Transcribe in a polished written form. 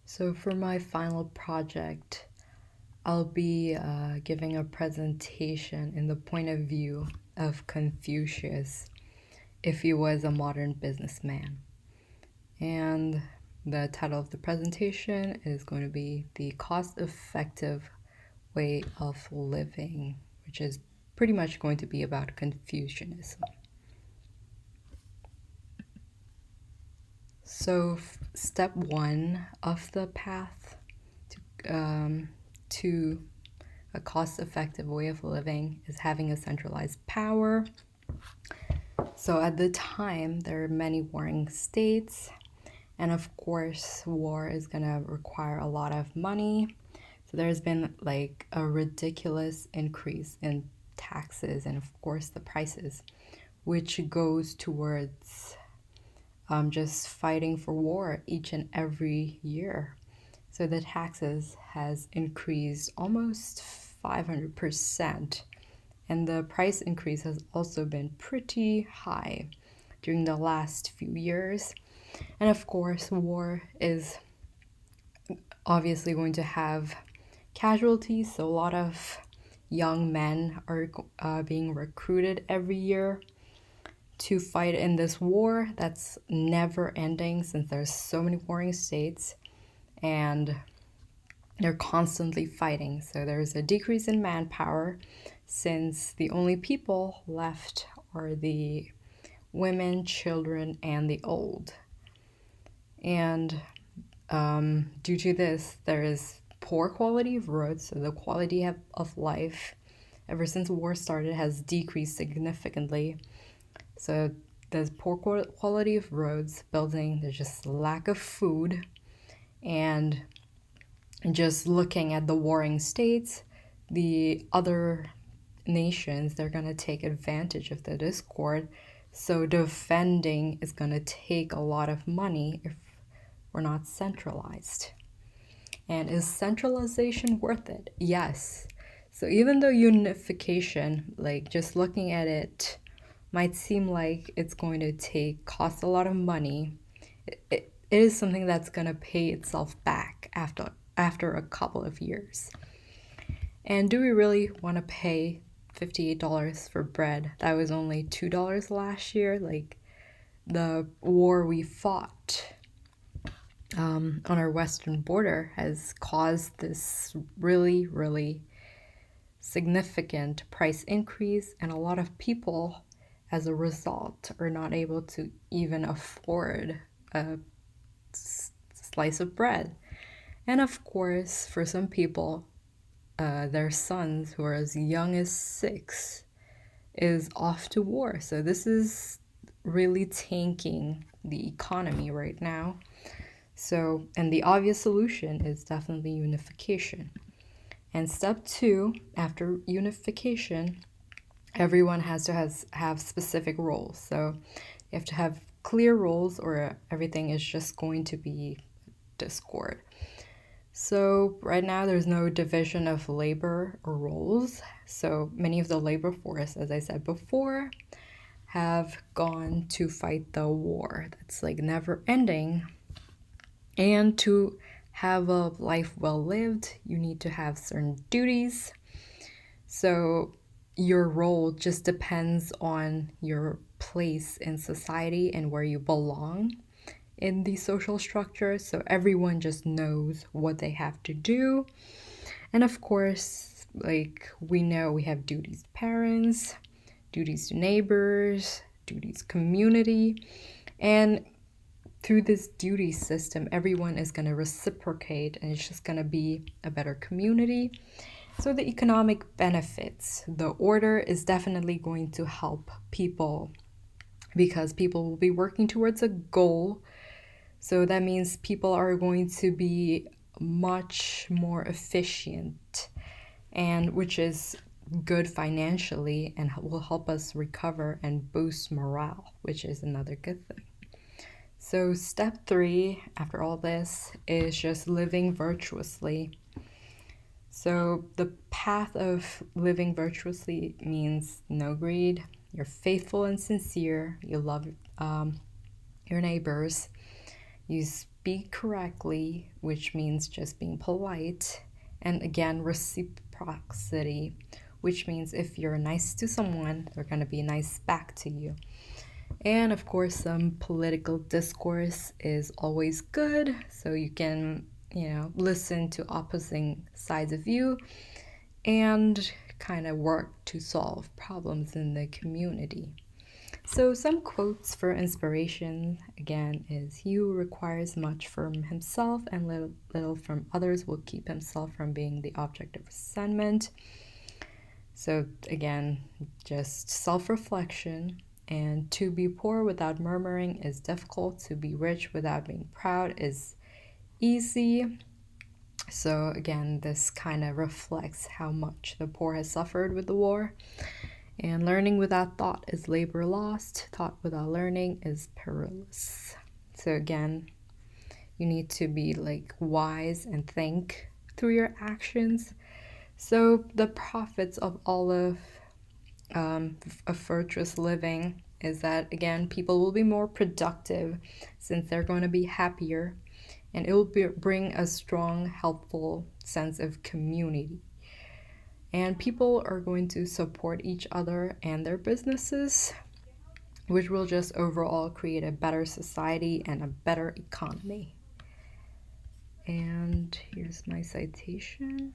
So for my final project, I'll be giving a presentation in the point of view of Confucius if he was a modern businessman. And the title of the presentation is going to be The Cost Effective Way of Living, which is pretty much going to be about Confucianism. So, step one of the path to a cost effective way of living is having a centralized power. So, at the time, there are many warring states, and of course, war is going to require a lot of money. So, there's been like a ridiculous increase in taxes and, of course, the prices, which goes towards just fighting for war each and every year. So the taxes has increased almost 500%, and the price increase has also been pretty high during the last few years. And of course, war is obviously going to have casualties, so a lot of young men are being recruited every year to fight in this war that's never ending since there's so many warring states and they're constantly fighting. So there's a decrease in manpower since the only people left are the women, children, and the old. And due to this, there is poor quality of roads, so the quality of life ever since war started has decreased significantly. So there's poor quality of roads, building, there's just lack of food, and just looking at the warring states, the other nations, they're going to take advantage of the discord. So defending is going to take a lot of money if we're not centralized. And is centralization worth it? Yes. So even though unification, like just looking at it, might seem like it's going to cost a lot of money, it is something that's going to pay itself back after a couple of years. And do we really want to pay $58 for bread that was only $2 last year? Like the war we fought on our western border has caused this really, really significant price increase, and a lot of people, as a result, are not able to even afford a slice of bread. And of course, for some people, their sons who are as young as 6 is off to war. So this is really tanking the economy right now. So, and the obvious solution is definitely unification. And step 2, after unification, everyone has to have specific roles. So you have to have clear roles or everything is just going to be discord. So right now there's no division of labor or roles. So many of the labor force, as I said before, have gone to fight the war that's like never ending. And to have a life well lived, you need to have certain duties. So your role just depends on your place in society and where you belong in the social structure. So everyone just knows what they have to do. And of course, like we know, we have duties to parents, duties to neighbors, duties to community. And through this duty system, everyone is going to reciprocate and it's just going to be a better community. So the economic benefits, the order is definitely going to help people because people will be working towards a goal. So that means people are going to be much more efficient, and which is good financially and will help us recover and boost morale, which is another good thing. So step 3 after all this is just living virtuously. So the path of living virtuously means no greed, you're faithful and sincere, you love your neighbors, you speak correctly, which means just being polite. And again, reciprocity, which means if you're nice to someone, they're going to be nice back to you. And of course, some political discourse is always good, so you can, listen to opposing sides of view and kind of work to solve problems in the community. So, some quotes for inspiration again is he who requires much from himself and little from others will keep himself from being the object of resentment. So, again, just self reflection. And to be poor without murmuring is difficult. To be rich without being proud is easy. So, again, this kind of reflects how much the poor has suffered with the war. And learning without thought is labor lost. Thought without learning is perilous. So again, you need to be wise and think through your actions. So the profits of all of a virtuous living is that, again, people will be more productive since they're going to be happier, and it will bring a strong, helpful sense of community. And people are going to support each other and their businesses, which will just overall create a better society and a better economy. And here's my citation.